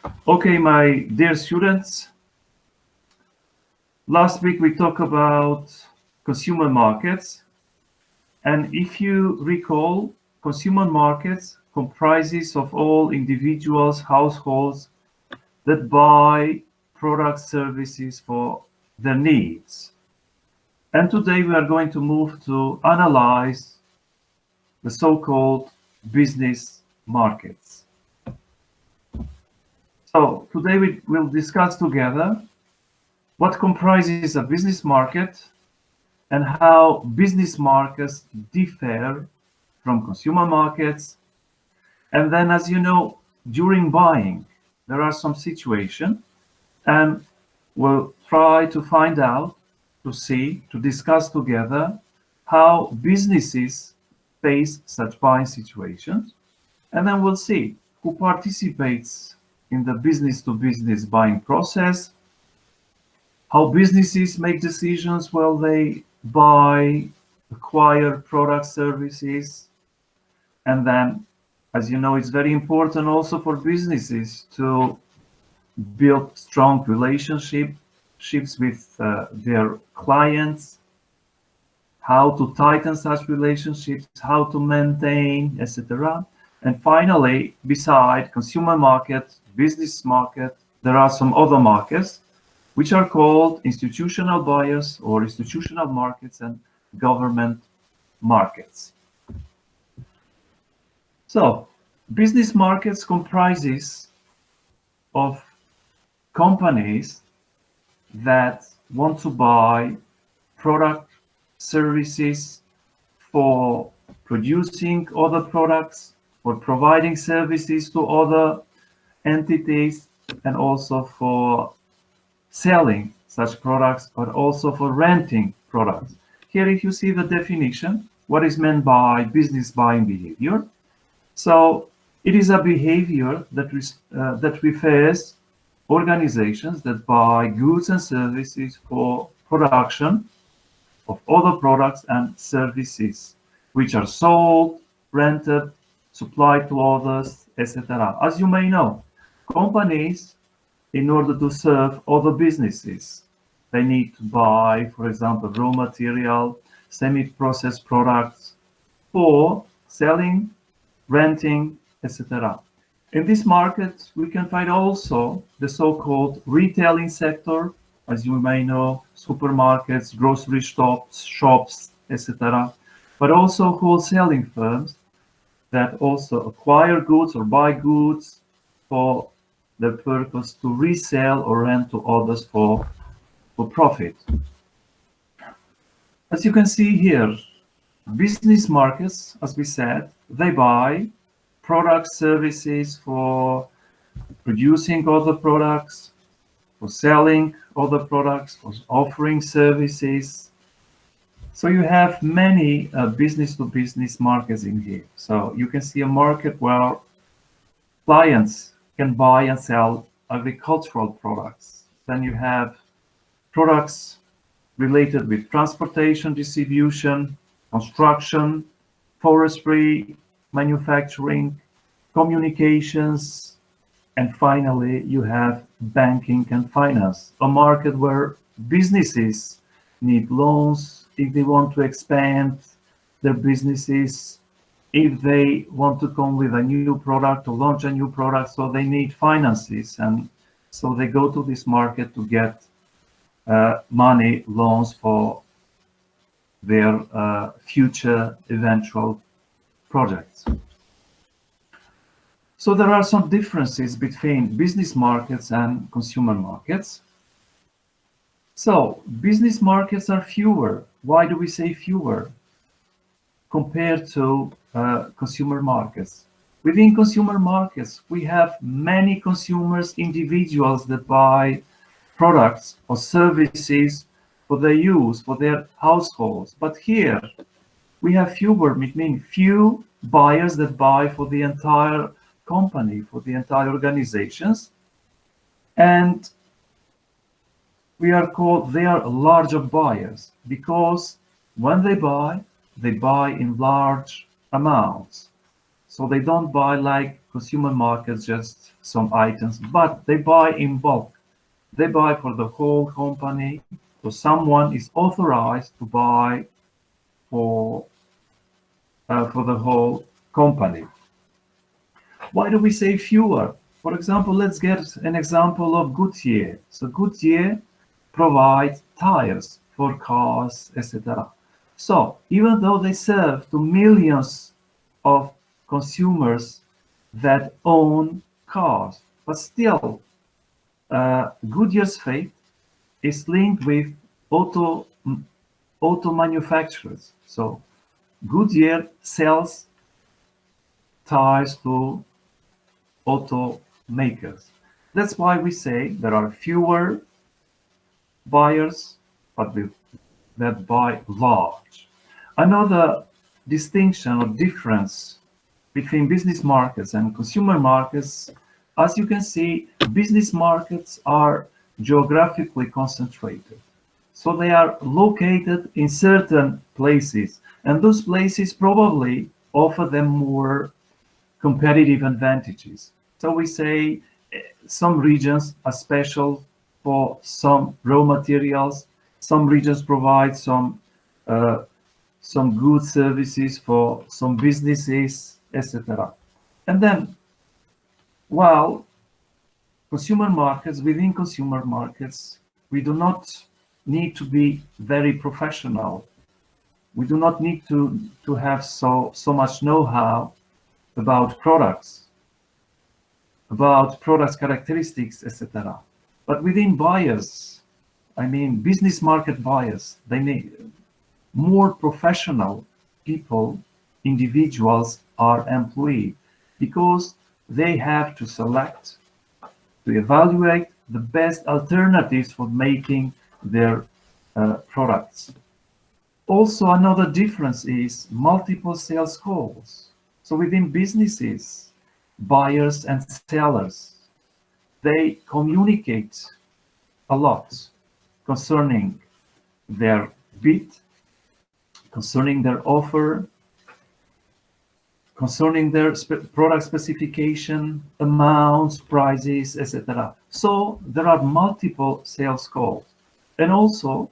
Okay, my dear students, last week we talked about consumer markets, and if you recall, consumer markets comprises of all individuals, households that buy products, services for their needs. And today we are going to move to analyze the so-called business markets. So today we will discuss together what comprises a business market and how business markets differ from consumer markets. And then, as you know, during buying, there are some situations, and we'll try to find out, to discuss together how businesses face such buying situations. And then we'll see who participates in the business-to-business buying process, how businesses make decisions while they buy, acquire product services. And then, as you know, it's very important also for businesses to build strong relationships with their clients, how to tighten such relationships, how to maintain, etc. And finally, beside consumer market, business market, there are some other markets which are called institutional buyers or institutional markets and government markets. So, business markets comprises of companies that want to buy product, services for producing other products, for providing services to other entities, and also for selling such products, but also for renting products. Here, if you see the definition, what is meant by business buying behavior. So it is a behavior that refers organizations that buy goods and services for production of other products and services, which are sold, rented, supplied to others, etc. As you may know, companies, in order to serve other businesses, they need to buy, for example, raw material, semi-processed products for selling, renting, etc. In this market, we can find also the so-called retailing sector, as you may know, supermarkets, grocery shops, etc. But also wholesaling firms that also acquire goods or buy goods for the purpose to resell or rent to others for profit. As you can see here, business markets, as we said, they buy products, services for producing other products, for selling other products, for offering services. So you have many business-to-business markets in here. So you can see a market where clients can buy and sell agricultural products. Then you have products related with transportation, distribution, construction, forestry, manufacturing, communications, and finally you have banking and finance, a market where businesses need loans if they want to expand their businesses, if they want to come with a new product or launch a new product, so they need finances, and so they go to this market to get money, loans for their future eventual projects. So there are some differences between business markets and consumer markets. So business markets are fewer. Why do we say fewer compared to consumer markets? Within consumer markets, we have many consumers, individuals that buy products or services for their use, for their households. But here we have fewer, meaning few buyers that buy for the entire company, for the entire organizations. And they are larger buyers because when they buy in large amounts. So they don't buy like consumer markets, just some items, but they buy in bulk. They buy for the whole company. So someone is authorized to buy for the whole company. Why do we say fewer? For example, let's get an example of Goodyear. So Goodyear provides tires for cars, etc. So even though they serve to millions of consumers that own cars, but still Goodyear's fate is linked with auto manufacturers. So Goodyear sells tires to automakers. That's why we say there are fewer buyers, but that buy large. Another distinction or difference between business markets and consumer markets, as you can see, business markets are geographically concentrated. So they are located in certain places, and those places probably offer them more competitive advantages. So we say some regions are special for some raw materials, some regions provide some good services for some businesses, etc. And then, while consumer markets, within consumer markets, we do not need to be very professional. We do not need to have so much know-how about products characteristics, etc. But within buyers, I mean business market buyers, they need more professional people, individuals are employed, because they have to select, to evaluate the best alternatives for making their products. Also, another difference is multiple sales calls. So within businesses, buyers and sellers, they communicate a lot concerning their bid, concerning their offer, concerning their product specification, amounts, prices, etc. So there are multiple sales calls. And also,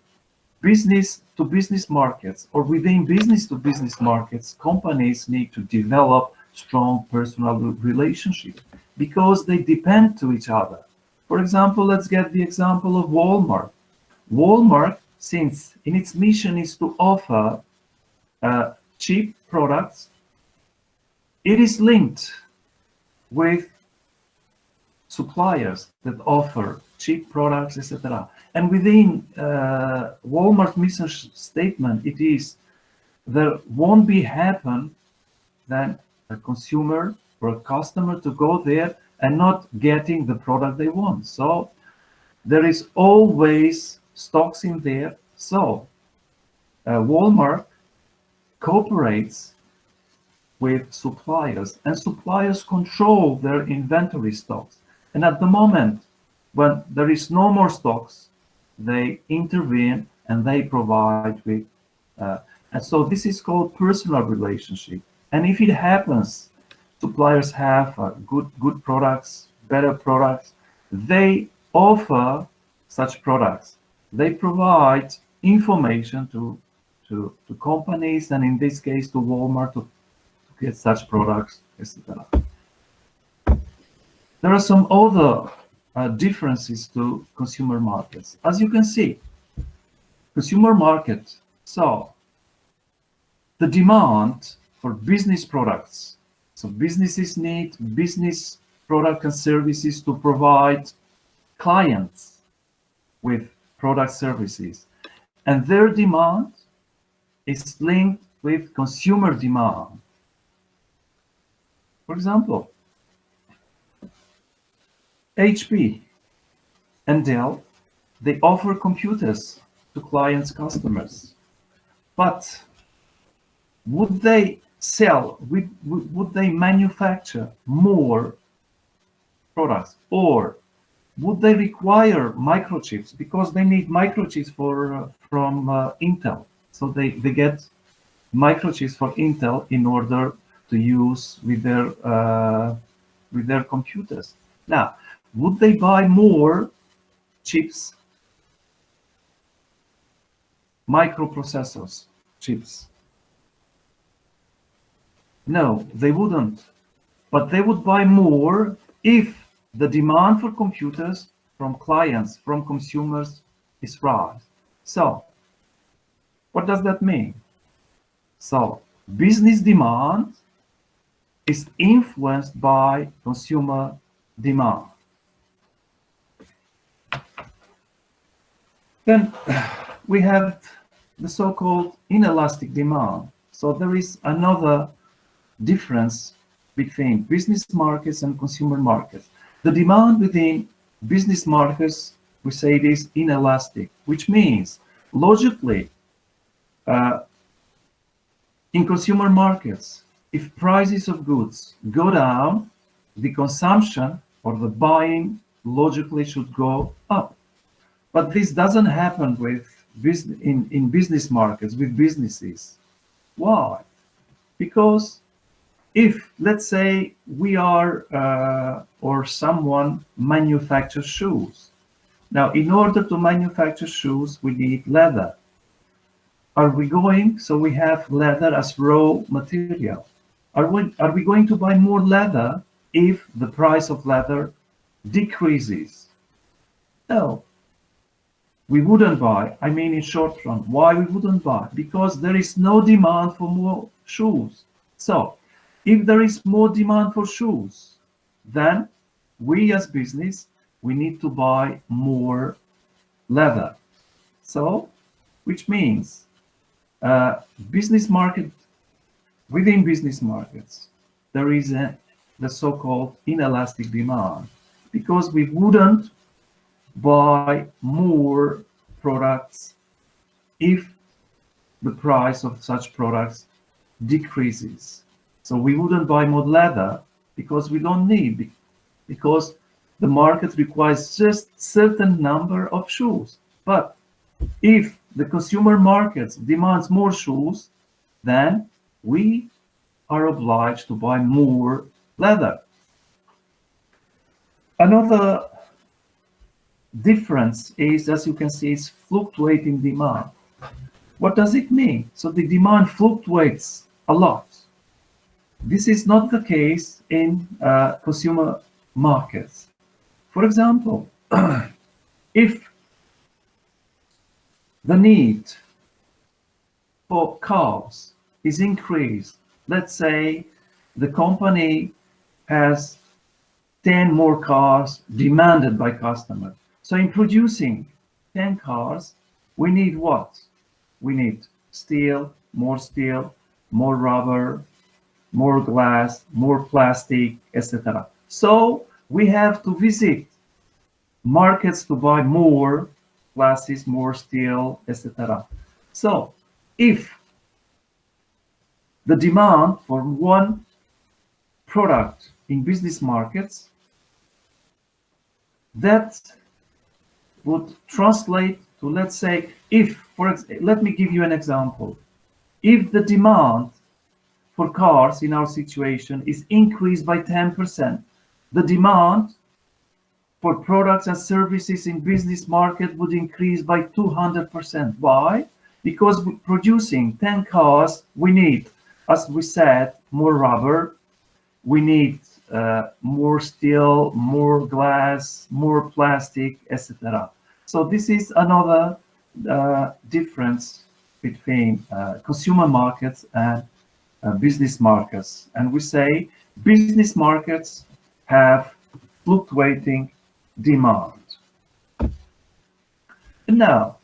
business to business markets, or within business to business markets, companies need to develop strong personal relationships because they depend to each other. For example, let's get the example of Walmart. Walmart, since in its mission is to offer cheap products, it is linked with suppliers that offer cheap products, etc. And within Walmart mission statement, it is there won't be happen that a consumer or a customer to go there and not getting the product they want. So there is always stocks in there. So Walmart cooperates with suppliers, and suppliers control their inventory stocks. And at the moment when there is no more stocks, they intervene and they provide with, and so this is called personal relationship. And if it happens, suppliers have good products, better products, they offer such products. They provide information to companies, and in this case to Walmart, to get such products, etc. There are some other differences to consumer markets. As you can see, consumer market, so the demand for business products. So businesses need business products and services to provide clients with product services. And their demand is linked with consumer demand. For example, HP and Dell, they offer computers to clients, customers. But would they sell, would they manufacture more products, or would they require microchips, because they need microchips from Intel? So they get microchips for Intel in order to use with their computers. Now, would they buy more chips, microprocessors, chips? No, they wouldn't. But they would buy more if the demand for computers from clients, from consumers is right. So, what does that mean? So, business demand is influenced by consumer demand. Then we have the so-called inelastic demand. So there is another difference between business markets and consumer markets. The demand within business markets, we say it is inelastic, which means logically, in consumer markets, if prices of goods go down, the consumption or the buying logically should go up. But this doesn't happen with in business markets, with businesses. Why? Because if, let's say, we are or someone manufactures shoes. Now, in order to manufacture shoes, we need leather. Are we going, so we have leather as raw material. Are we going to buy more leather if the price of leather decreases? No, we wouldn't buy. I mean, in short run, why we wouldn't buy? Because there is no demand for more shoes. So, if there is more demand for shoes, then we as business, we need to buy more leather. So, which means business market, within business markets, there is the so-called inelastic demand, because we wouldn't buy more products if the price of such products decreases. So we wouldn't buy more leather because we don't need, because the market requires just certain number of shoes. But if the consumer market demands more shoes, then we are obliged to buy more leather. Another difference is, as you can see, is fluctuating demand. What does it mean? So the demand fluctuates a lot. This is not the case in consumer markets. For example, if the need for cars is increased, let's say the company has 10 more cars demanded by customers. So in producing 10 cars, we need what? We need steel, more rubber, more glass, more plastic, etc. So we have to visit markets to buy more glasses, more steel, etc. So if the demand for one product in business markets, that would translate to, let's say, if, let me give you an example. If the demand for cars in our situation is increased by 10%, the demand for products and services in business market would increase by 200%. Why? Because producing 10 cars, we need, as we said, more rubber, we need more steel, more glass, more plastic, etc. So this is another difference between consumer markets and business markets. And we say business markets have fluctuating demand. And now,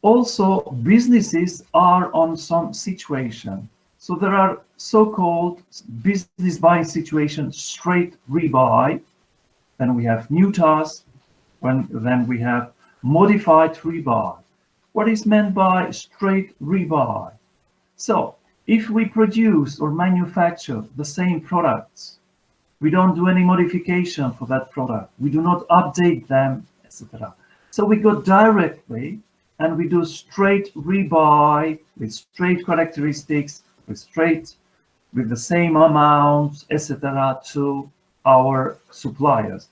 also businesses are on some situation. So there are so-called business buying situations, straight rebuy. Then we have new tasks. Then we have modified rebuy. What is meant by straight rebuy? So if we produce or manufacture the same products, we don't do any modification for that product. We do not update them, etc. So we go directly and we do straight rebuy with straight characteristics straight with the same amount, etc., to our suppliers.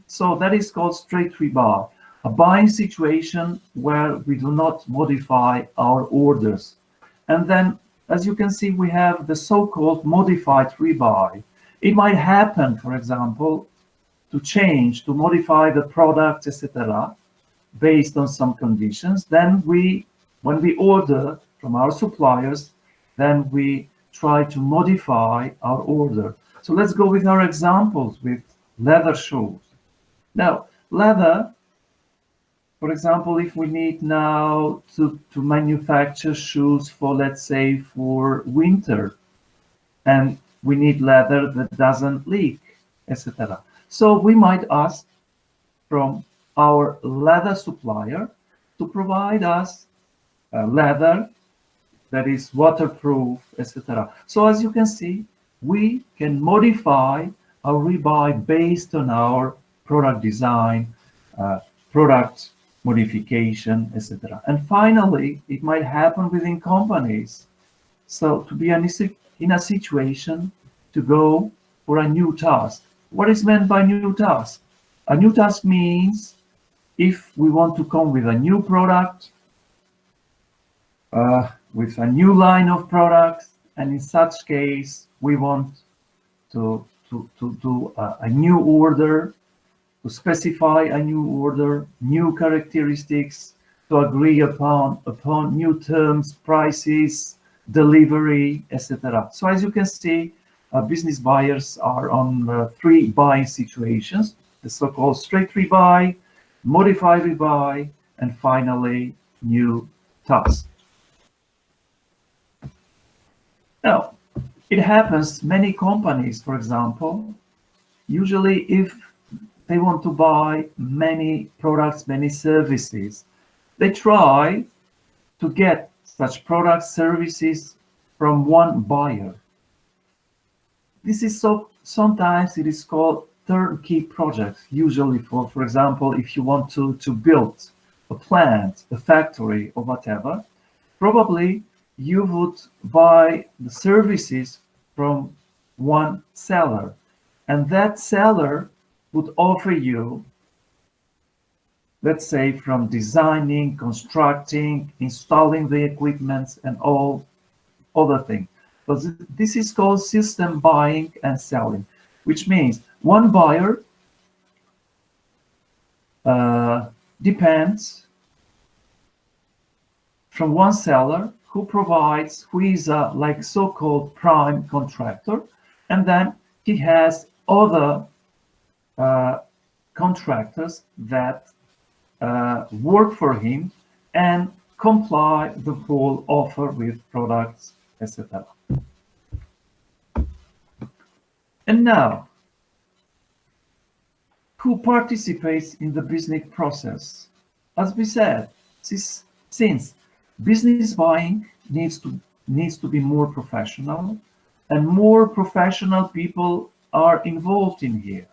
So that is called straight rebuy, a buying situation where we do not modify our orders. And then, as you can see, we have the so-called modified rebuy. It might happen, for example, to modify the product, etc., based on some conditions. Then when we order from our suppliers, then we try to modify our order. So let's go with our examples with leather shoes. Now, leather, for example, if we need now to manufacture shoes for, let's say, for winter, and we need leather that doesn't leak, etc. So we might ask from our leather supplier to provide us leather that is waterproof, etc. So as you can see, we can modify our rebuy based on our product design, product modification, etc. And finally, it might happen within companies. So to be in a situation to go for a new task. What is meant by new task? A new task means if we want to come with a new product, with a new line of products, and in such case, we want to do a new order, to specify a new order, new characteristics, to agree upon new terms, prices, delivery, etc. So as you can see, business buyers are on three buying situations: the so-called straight rebuy, modified rebuy, and finally new task. Now, it happens many companies, for example, usually if they want to buy many products, many services, they try to get such products, services from one buyer. This is sometimes it is called turnkey projects, usually for example, if you want to build a plant, a factory, or whatever, probably you would buy the services from one seller, and that seller would offer you, let's say, from designing, constructing, installing the equipment, and all other things. But this is called system buying and selling, which means one buyer depends from one seller who is a like so-called prime contractor, and then he has other contractors that work for him and comply the whole offer with products, etc. And now, who participates in the business process? As we said, since business buying needs to be more professional, and more professional people are involved in here.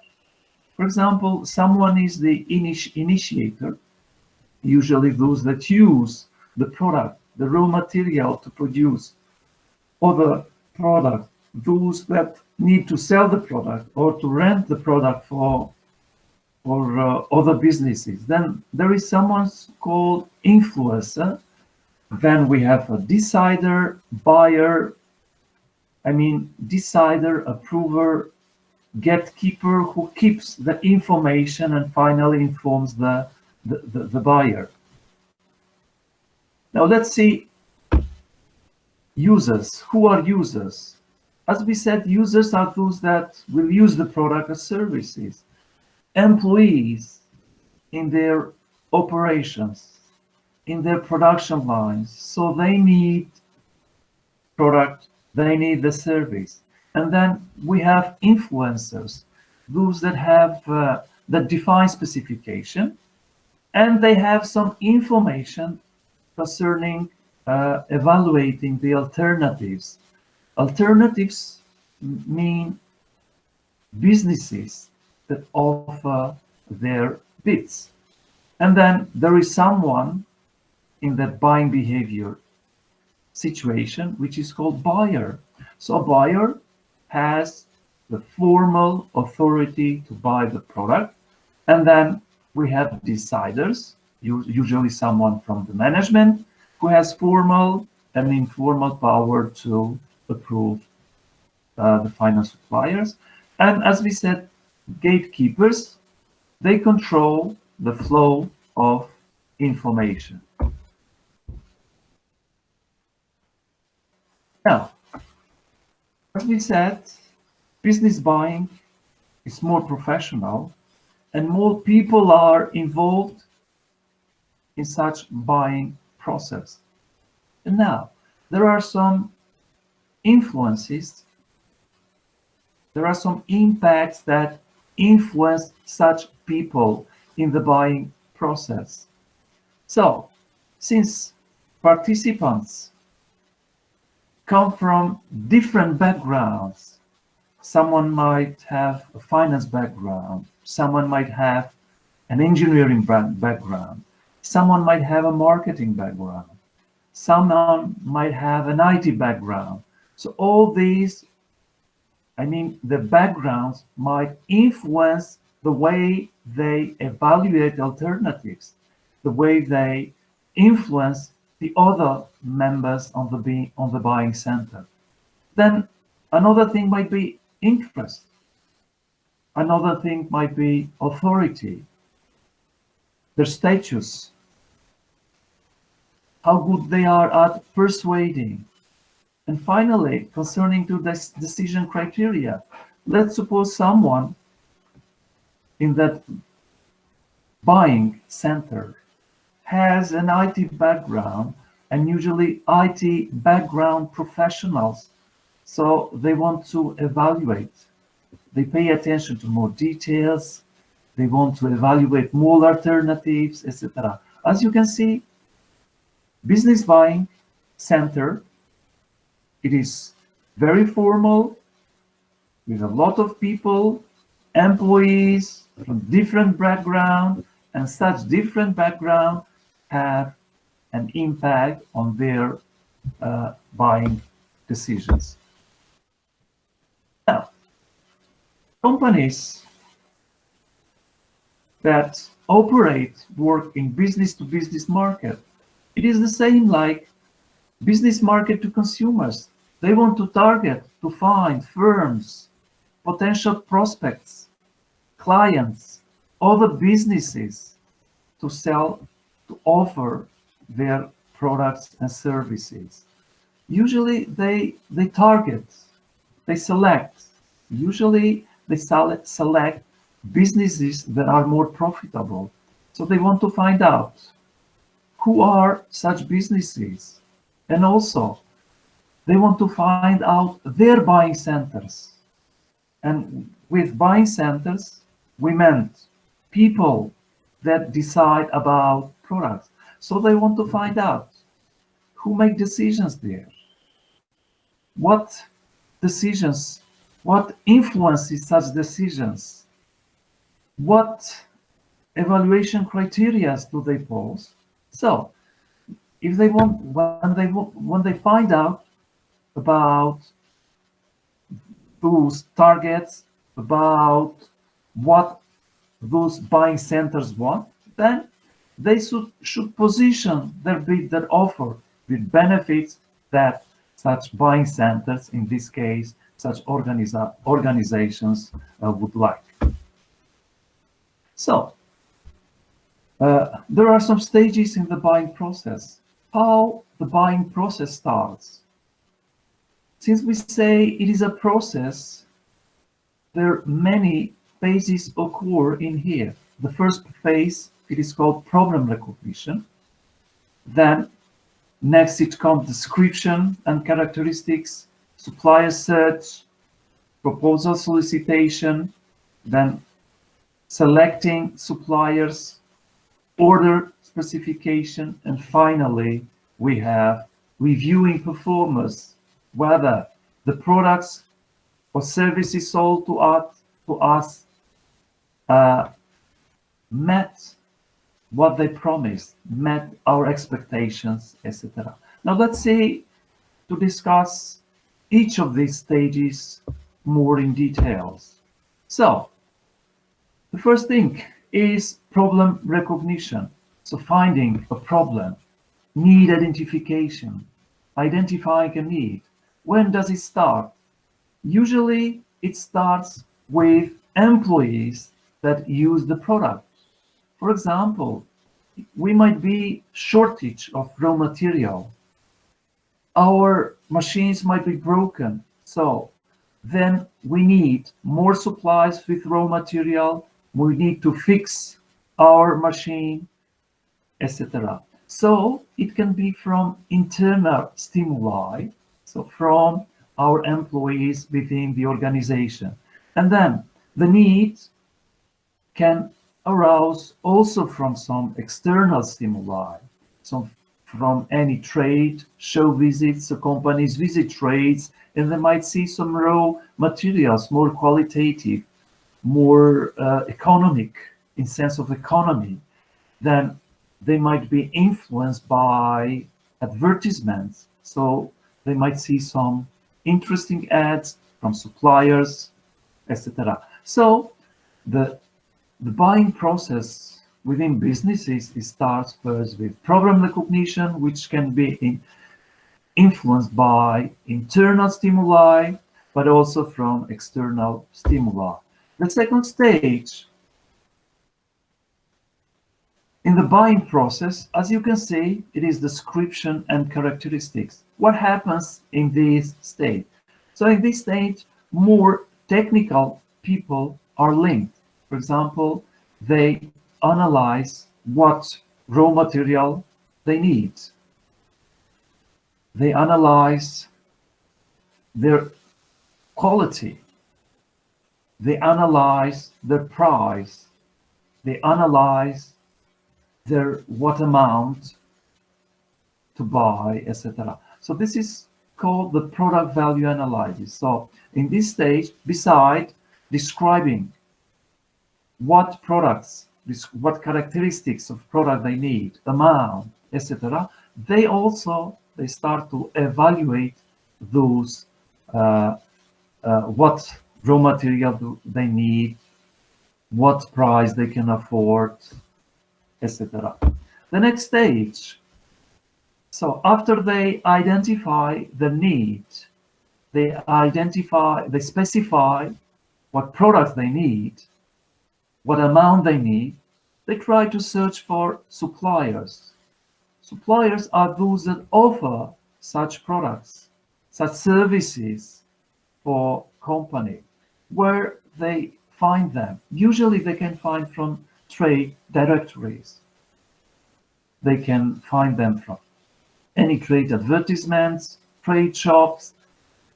For example, someone is the initiator, usually those that use the product, the raw material to produce other product, those that need to sell the product or to rent the product for other businesses. Then there is someone called influencer. Then we have a decider, buyer, decider, approver, gatekeeper who keeps the information and finally informs the buyer. Now let's see users. Who are users? As we said, users are those that will use the product or services. Employees in their operations, in their production lines. So they need product, they need the service. And then we have influencers, those that have that define specification, and they have some information concerning evaluating the alternatives. Alternatives mean businesses that offer their bids. And then there is someone in that buying behavior situation, which is called buyer. So a buyer has the formal authority to buy the product, and then we have deciders, usually someone from the management, who has formal and informal power to approve the final suppliers. And as we said, gatekeepers, they control the flow of information. Now, as we said, business buying is more professional and more people are involved in such buying process. And now, there are some influences, there are some impacts that influence such people in the buying process. So, since participants come from different backgrounds, someone might have a finance background, someone might have an engineering background, someone might have a marketing background, someone might have an IT background. So all these, the backgrounds might influence the way they evaluate alternatives, the way they influence the other members on the buying center. Then another thing might be interest. Another thing might be authority, their status, how good they are at persuading. And finally, concerning to this decision criteria, let's suppose someone in that buying center has an IT background, and usually IT background professionals, so they want to evaluate. They pay attention to more details. They want to evaluate more alternatives, etc. As you can see, business buying center, it is very formal, with a lot of people, employees from different backgrounds, and such different backgrounds have an impact on their buying decisions. Now, companies that work in business-to-business market, it is the same like business market to consumers. They want to target, to find firms, potential prospects, clients, other businesses to sell, to offer their products and services. Usually they target, they select, usually they select businesses that are more profitable. So they want to find out who are such businesses, and also they want to find out their buying centers. And with buying centers, we meant people that decide about products. So they want to find out who make decisions there, what decisions, what influences such decisions, what evaluation criteria do they pose. So if they want, when they find out about those targets, about what those buying centers want, then they should position their bid, their offer, with benefits that such buying centers, in this case, such organizations would like. So there are some stages in the buying process. How the buying process starts. Since we say it is a process, there are many phases occur in here. The first phase, it is called problem recognition. Then next it comes description and characteristics, supplier search, proposal solicitation, then selecting suppliers, order specification, and finally we have reviewing performance, whether the products or services sold to us met what they promised, met our expectations, etc. Now let's see to discuss each of these stages more in details. So, the first thing is problem recognition. So finding a problem, need identification, identifying a need. When does it start? Usually it starts with employees that use the product. For example, we might be shortage of raw material. Our machines might be broken. So then we need more supplies with raw material. We need to fix our machine, etc. So it can be from internal stimuli, so from our employees within the organization. And then the need can arouse also from some external stimuli, so from any trade, show visits, so companies visit trades, and they might see some raw materials, more qualitative, more economic in sense of economy. Then they might be influenced by advertisements. So they might see some interesting ads from suppliers, etc. So the buying process within businesses starts first with problem recognition, which can be influenced by internal stimuli, but also from external stimuli. The second stage in the buying process, as you can see, it is description and characteristics. What happens in this stage? So in this stage, more technical people are linked. For example, they analyze what raw material they need. They analyze their quality. They analyze their price. They analyze their what amount to buy, etc. So this is called the product value analysis. So in this stage, beside describing what products, what characteristics of product they need, amount, etc., they start to evaluate those what raw material they need, what price they can afford, etc. The next stage. So after they identify the need, they specify what products they need, what amount they need, they try to search for suppliers. Suppliers are those that offer such products, such services for company. Where they find them? Usually they can find from trade directories. They can find them from any trade advertisements, trade shops,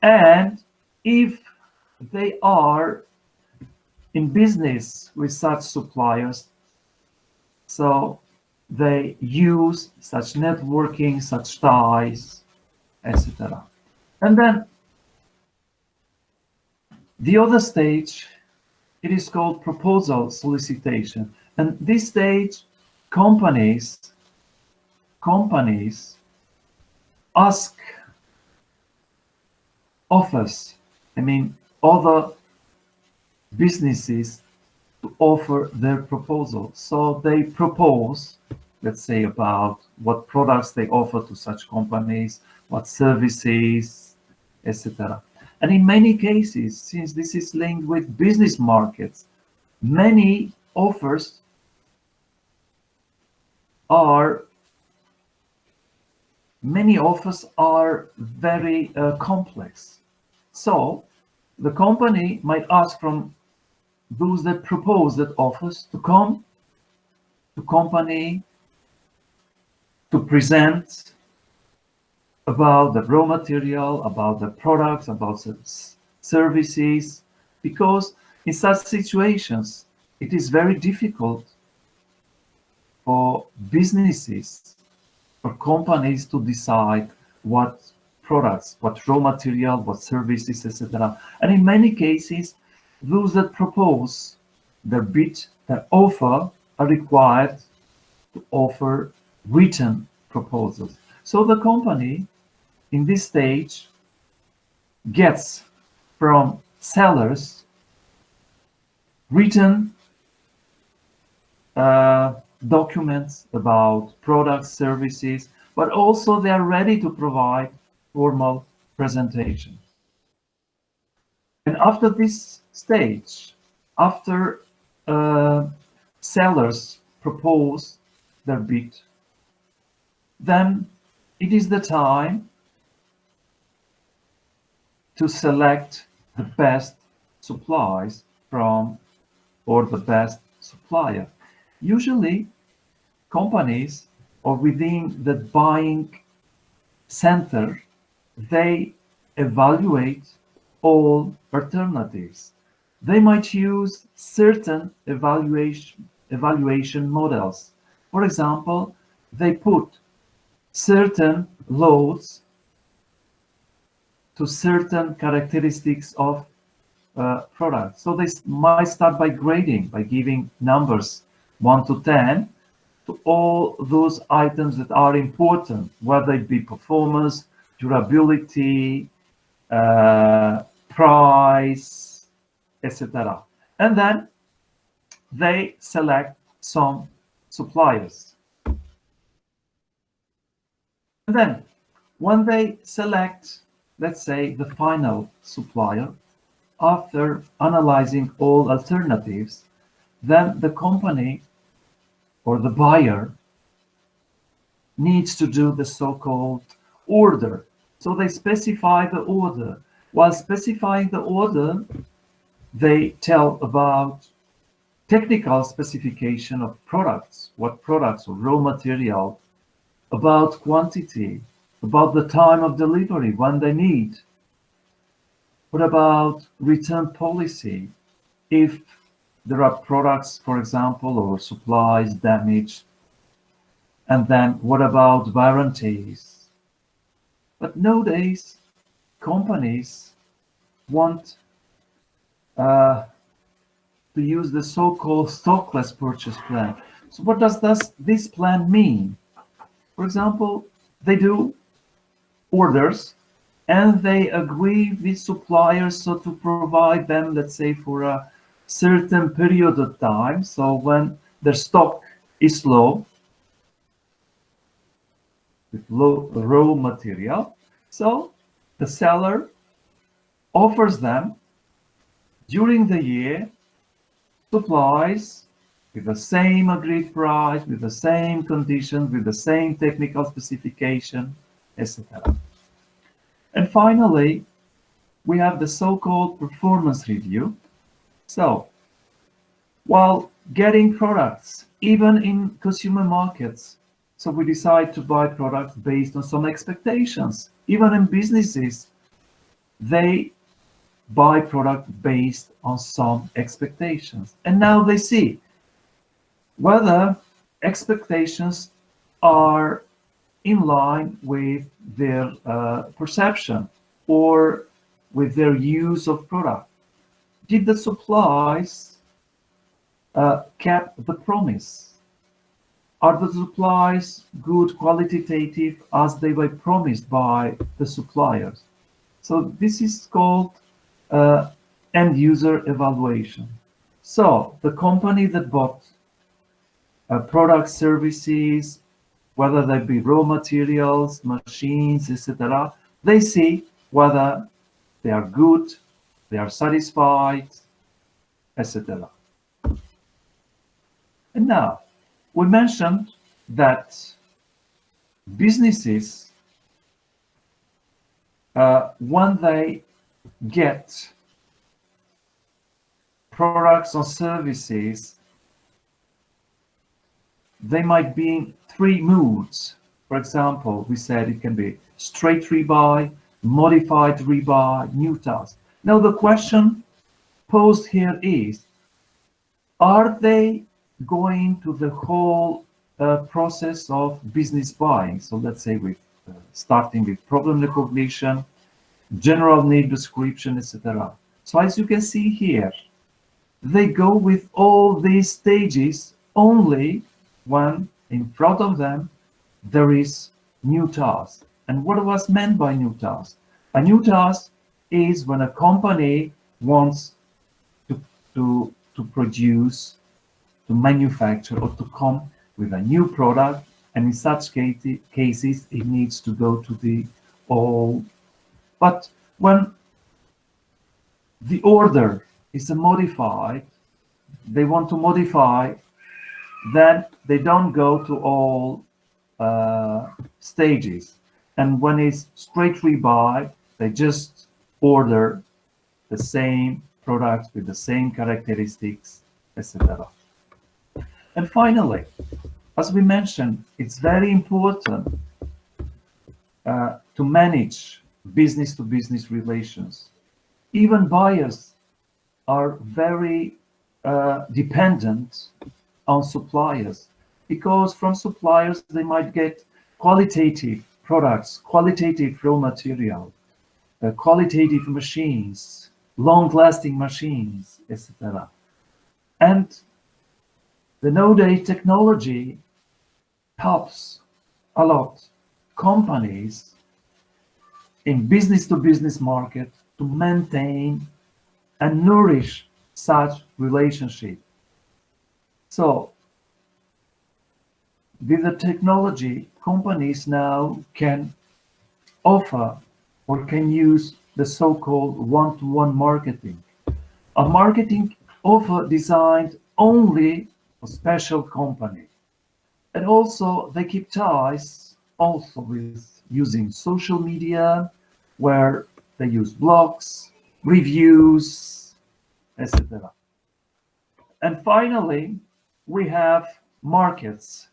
and if they are in business with such suppliers, so they use such networking, such ties, etc. And then the other stage, it is called proposal solicitation. And this stage, companies ask offers, other businesses to offer their proposal. So they propose, let's say, about what products they offer to such companies, what services, etc. And in many cases, since this is linked with business markets, many offers are very complex. So the company might ask from those that propose that offers to come to company to present about the raw material, about the products, about the services, because in such situations it is very difficult for businesses or companies to decide what products, what raw material, what services, etc. And in many cases, those that propose their bid, their offer, are required to offer written proposals. So the company in this stage gets from sellers written documents about products, services, but also they are ready to provide formal presentation. And after this stage, after sellers propose their bid, then it is the time to select the best supplies from, or the best supplier. Usually companies or within the buying center, they evaluate all alternatives. They might use certain evaluation models. For example, they put certain loads to certain characteristics of products. So they might start by grading, by giving numbers 1 to 10 to all those items that are important, whether it be performance, durability, price, etc. And then they select some suppliers. And then when they select, let's say, the final supplier, after analyzing all alternatives, then the company or the buyer needs to do the so-called order. So they specify the order. While specifying the order, they tell about technical specification of products, what products or raw material, about quantity, about the time of delivery, when they need. What about return policy? If there are products, for example, or supplies damaged, and then what about warranties? But nowadays, companies want to use the so-called stockless purchase plan. So what does this plan mean? For example, they do orders and they agree with suppliers so to provide them, let's say, for a certain period of time. So when their stock is low, with low raw material, so the seller offers them during the year supplies with the same agreed price, with the same conditions, with the same technical specification, etc. And finally, we have the so-called performance review. So, while getting products, even in consumer markets, so we decide to buy products based on some expectations. Even in businesses, they buy products based on some expectations. And now they see whether expectations are in line with their perception or with their use of product. Did the supplies kept the promise? Are the supplies good, qualitative, as they were promised by the suppliers? So this is called end user evaluation. So the company that bought products, services, whether they be raw materials, machines, etc., they see whether they are good, they are satisfied, etc. And now, we mentioned that businesses, when they get products or services, they might be in 3 moods. For example, we said it can be straight rebuy, modified rebuy, new task. Now the question posed here is, are they going to the whole process of business buying? So let's say with starting with problem recognition, general need description, etc. So as you can see here, they go with all these stages only when in front of them there is new task. And what was meant by new task? A new task is when a company wants to, to produce, to manufacture, or to come with a new product, and in such cases it needs to go to the old. But when the order is modified, they want to modify, then they don't go to all stages. And when it's straight rebuy, they just order the same products with the same characteristics, etc. And finally, as we mentioned, it's very important to manage business-to-business relations. Even buyers are very dependent on suppliers, because from suppliers they might get qualitative products, qualitative raw material, qualitative machines, long-lasting machines, etc. And the nowadays technology helps a lot companies in business-to-business market to maintain and nourish such relationship. So with the technology, companies now can offer or can use the so-called one-to-one marketing, a marketing offer designed only for special company. And also they keep ties also with using social media, where they use blogs, reviews, etc. And finally, we have markets,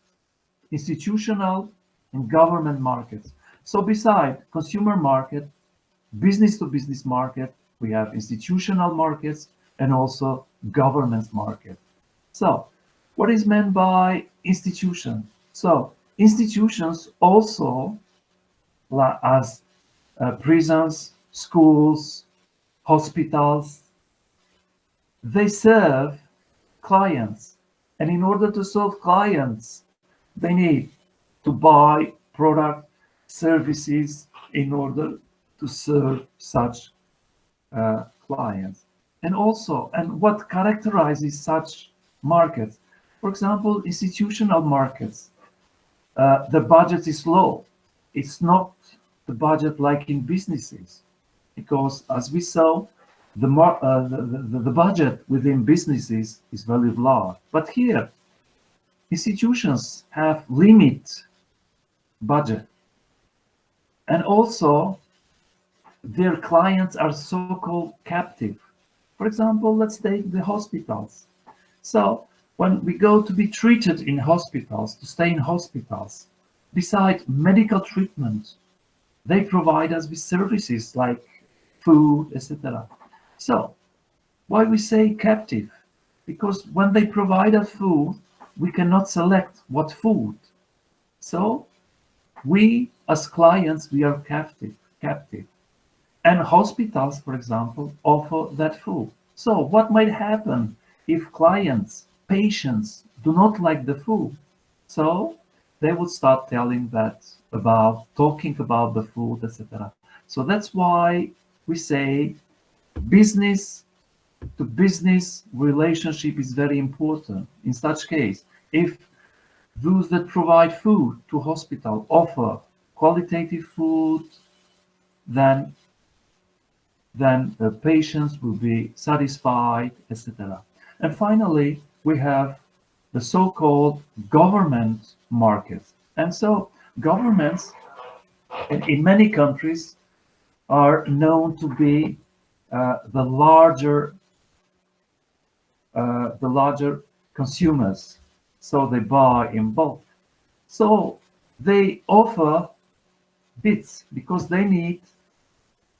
institutional and government markets. So beside consumer market, business to business market, we have institutional markets and also government market. So what is meant by institution? So institutions also, as prisons, schools, hospitals, they serve clients. And in order to serve clients, they need to buy product, services in order to serve such clients. And also, and what characterizes such markets? For example, institutional markets, the budget is low. It's not the budget like in businesses, because as we saw, the budget within businesses is very large. But here, institutions have limit budget, and also their clients are so-called captive. For example, let's take the hospitals. So when we go to be treated in hospitals, to stay in hospitals, besides medical treatment, they provide us with services like food, etc. So why we say captive? Because when they provide us food, we cannot select what food. So we as clients, we are captive. And hospitals, for example, offer that food. So what might happen if clients, patients do not like the food? So they would start telling that talking about the food, etc. So that's why we say business to business relationship is very important. In such case, if those that provide food to hospital offer qualitative food, then the patients will be satisfied, etc. And finally, we have the so-called government markets. And so governments in many countries are known to be the larger consumers. So they buy in bulk. So they offer bits because they need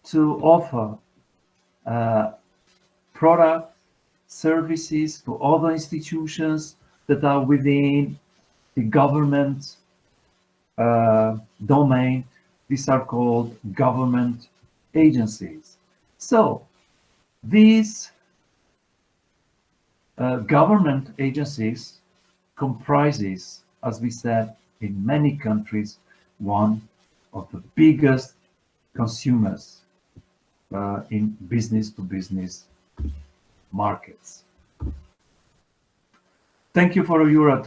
to offer product, services to other institutions that are within the government domain. These are called government agencies. So these government agencies comprises, as we said, in many countries, one of the biggest consumers in business-to-business markets. Thank you for your attention.